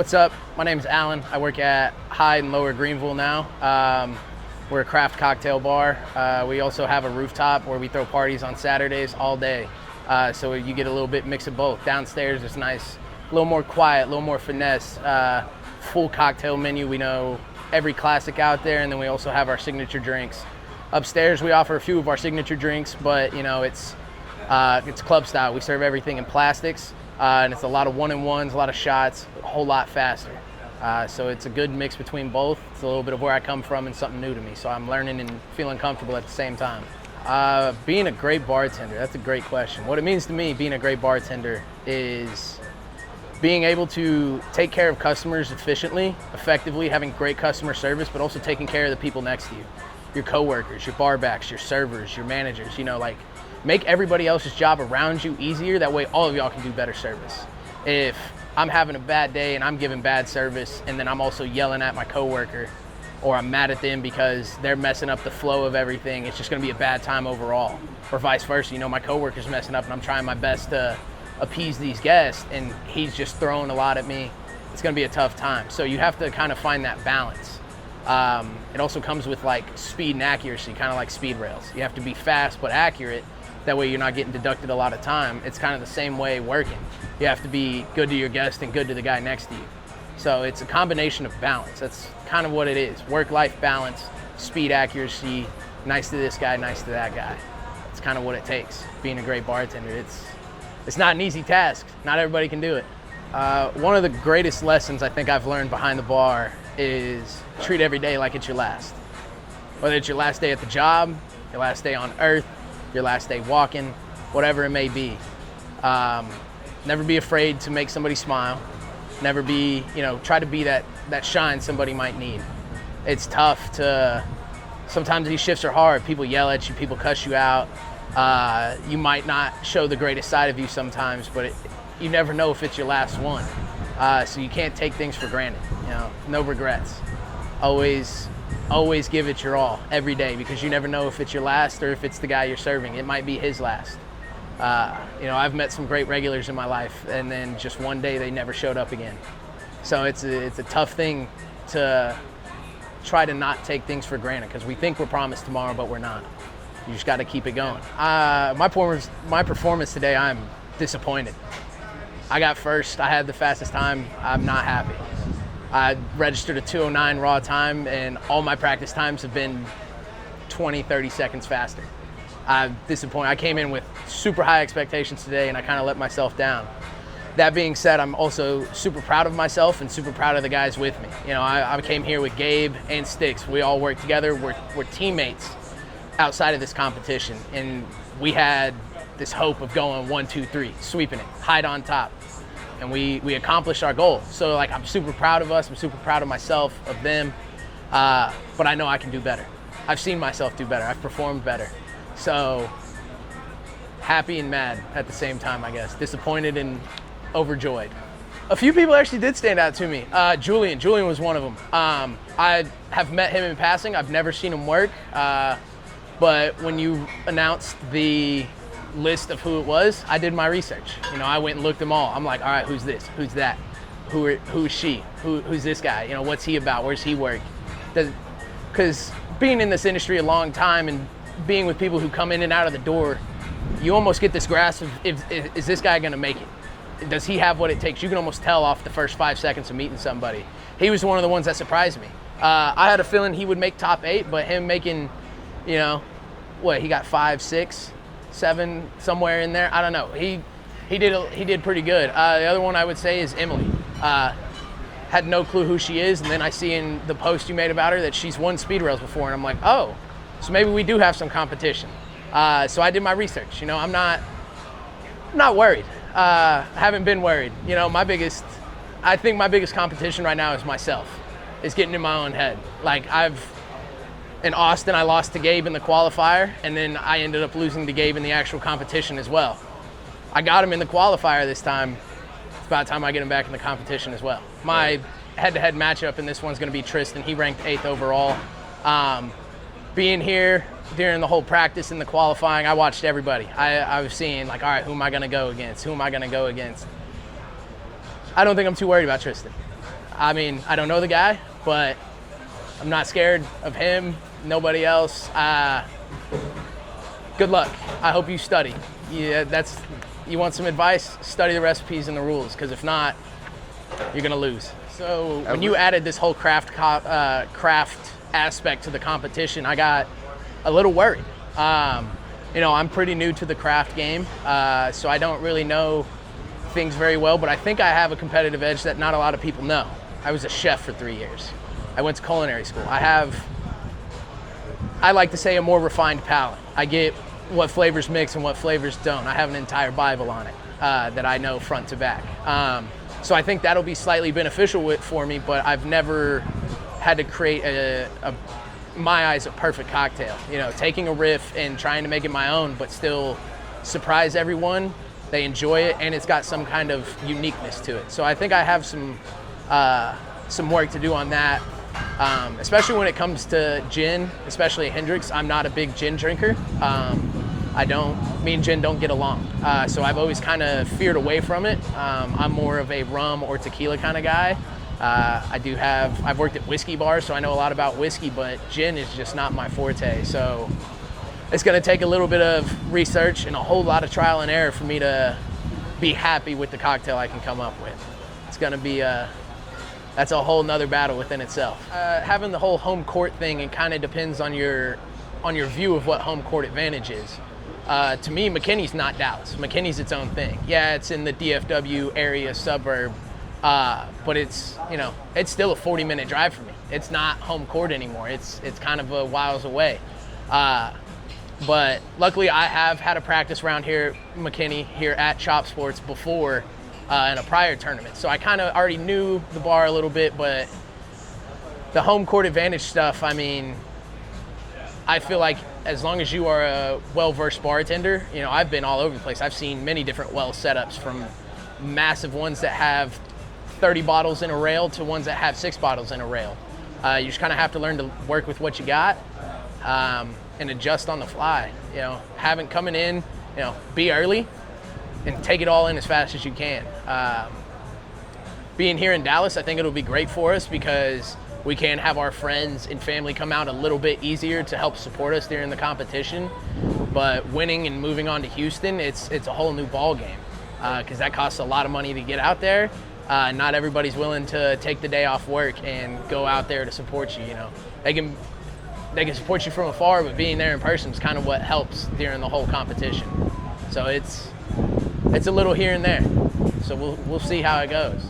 What's up? My name's Allan. I work at Hyde in Lower Greenville now. We're a craft cocktail bar. We also have a rooftop where we throw parties on Saturdays all day. So you get a little bit mix of both. Downstairs it's nice, a little more quiet, a little more finesse. Full cocktail menu. We know every classic out there, and then we also have our signature drinks. Upstairs we offer a few of our signature drinks, but you know it's club style. We serve everything in plastics. And it's a lot of one-and-ones, a lot of shots, a whole lot faster. So it's a good mix between both. It's a little bit of where I come from and something new to me. So I'm learning and feeling comfortable at the same time. Being a great bartender, that's a great question. What it means to me, being a great bartender, is being able to take care of customers efficiently, effectively, having great customer service, but also taking care of the people next to you. Your coworkers, your barbacks, your servers, your managers, make everybody else's job around you easier. That way all of y'all can do better service. If I'm having a bad day and I'm giving bad service, and then I'm also yelling at my coworker, or I'm mad at them because they're messing up the flow of everything, it's just gonna be a bad time overall. Or vice versa, my coworker's messing up and I'm trying my best to appease these guests and he's just throwing a lot at me. It's gonna be a tough time. So you have to kind of find that balance. It also comes with like speed and accuracy, kind of like Speedrailz. You have to be fast but accurate. That way you're not getting deducted a lot of time. It's kind of the same way working. You have to be good to your guest and good to the guy next to you. So it's a combination of balance. That's kind of what it is. Work-life balance, speed, accuracy, nice to this guy, nice to that guy. It's kind of what it takes, being a great bartender. It's not an easy task. Not everybody can do it. One of the greatest lessons I think I've learned behind the bar is treat every day like it's your last. Whether it's your last day at the job, your last day on earth, your last day walking, whatever it may be. Never be afraid to make somebody smile. Never be, try to be that shine somebody might need. It's tough sometimes these shifts are hard. People yell at you, people cuss you out. You might not show the greatest side of you sometimes, but you never know if it's your last one. So you can't take things for granted, no regrets. Always give it your all every day, because you never know if it's your last or if it's the guy you're serving. It might be his last. I've met some great regulars in my life, and then just one day they never showed up again. So it's a tough thing to try to not take things for granted, because we think we're promised tomorrow, but we're not. You just got to keep it going. My performance today, I'm disappointed. I got first. I had the fastest time. I'm not happy. I registered a 2:09 raw time, and all my practice times have been 20, 30 seconds faster. I'm disappointed. I came in with super high expectations today, and I kind of let myself down. That being said, I'm also super proud of myself and super proud of the guys with me. I came here with Gabe and Sticks. We all work together. We're teammates outside of this competition, and we had this hope of going 1, 2, 3, sweeping it, Hyde on top. And we accomplished our goal. So I'm super proud of us. I'm super proud of myself, of them. But I know I can do better. I've seen myself do better. I've performed better. So happy and mad at the same time, I guess. Disappointed and overjoyed. A few people actually did stand out to me. Julian was one of them. I have met him in passing. I've never seen him work. But when you announced the list of who it was, I did my research. I went and looked them all. I'm like, all right, who's this? Who's that? Who is she? Who's this guy? What's he about? Where's he work? Because being in this industry a long time and being with people who come in and out of the door, you almost get this grasp of, is this guy gonna make it? Does he have what it takes? You can almost tell off the first 5 seconds of meeting somebody. He was one of the ones that surprised me. I had a feeling he would make top 8, but him making, he got 5, 6, 7, somewhere in there. I don't know. He did pretty good. The other one I would say is Emily. Had no clue who she is, and then I see in the post you made about her that she's won Speedrailz before, and I'm like, oh, so maybe we do have some competition. So I did my research. I'm not worried. Haven't been worried. I think my biggest competition right now is myself. Is getting in my own head. In Austin, I lost to Gabe in the qualifier, and then I ended up losing to Gabe in the actual competition as well. I got him in the qualifier this time. It's about time I get him back in the competition as well. My head-to-head matchup in this one's going to be Tristan. He ranked 8th overall. Being here during the whole practice and the qualifying, I watched everybody. I was seeing, all right, who am I going to go against? Who am I going to go against? I don't think I'm too worried about Tristan. I mean, I don't know the guy, but I'm not scared of him, nobody else. Good luck. I hope you study. Yeah, you want some advice? Study the recipes and the rules, because if not, you're gonna lose. So when you added this whole craft aspect to the competition, I got a little worried. You know, I'm pretty new to the craft game, so I don't really know things very well, but I think I have a competitive edge that not a lot of people know. I was a chef for 3 years. I went to culinary school. I like to say, a more refined palate. I get what flavors mix and what flavors don't. I have an entire Bible on it that I know front to back. So I think that'll be slightly beneficial for me, but I've never had to create my eyes, a perfect cocktail. You know, taking a riff and trying to make it my own, but still surprise everyone. They enjoy it, and it's got some kind of uniqueness to it. So I think I have some work to do on that, especially when it comes to gin, especially Hendrix. I'm not a big gin drinker. Me and gin don't get along. So I've always kind of veered away from it. I'm more of a rum or tequila kind of guy. I've worked at whiskey bars, so I know a lot about whiskey, but gin is just not my forte. So it's gonna take a little bit of research and a whole lot of trial and error for me to be happy with the cocktail I can come up with. It's gonna be that's a whole nother battle within itself. Having the whole home court thing, it kind of depends on your view of what home court advantage is. To me, McKinney's not Dallas. McKinney's its own thing. Yeah, it's in the DFW area suburb, but it's still a 40-minute drive for me. It's not home court anymore. It's kind of a whiles away. But luckily, I have had a practice round here at McKinney, here at Chop Sports before in a prior tournament. So I kind of already knew the bar a little bit, but the home court advantage stuff, I mean, I feel like as long as you are a well-versed bartender, you know, I've been all over the place. I've seen many different well setups, from massive ones that have 30 bottles in a rail to ones that have 6 bottles in a rail. You just kind of have to learn to work with what you got and adjust on the fly. You know, coming in, you know, be early and take it all in as fast as you can. Being here in Dallas, I think it'll be great for us because we can have our friends and family come out a little bit easier to help support us during the competition. But winning and moving on to Houston, it's a whole new ball game because that costs a lot of money to get out there. Not everybody's willing to take the day off work and go out there to support you. You know, they can support you from afar, but being there in person is kind of what helps during the whole competition. So it's a little here and there. So we'll see how it goes.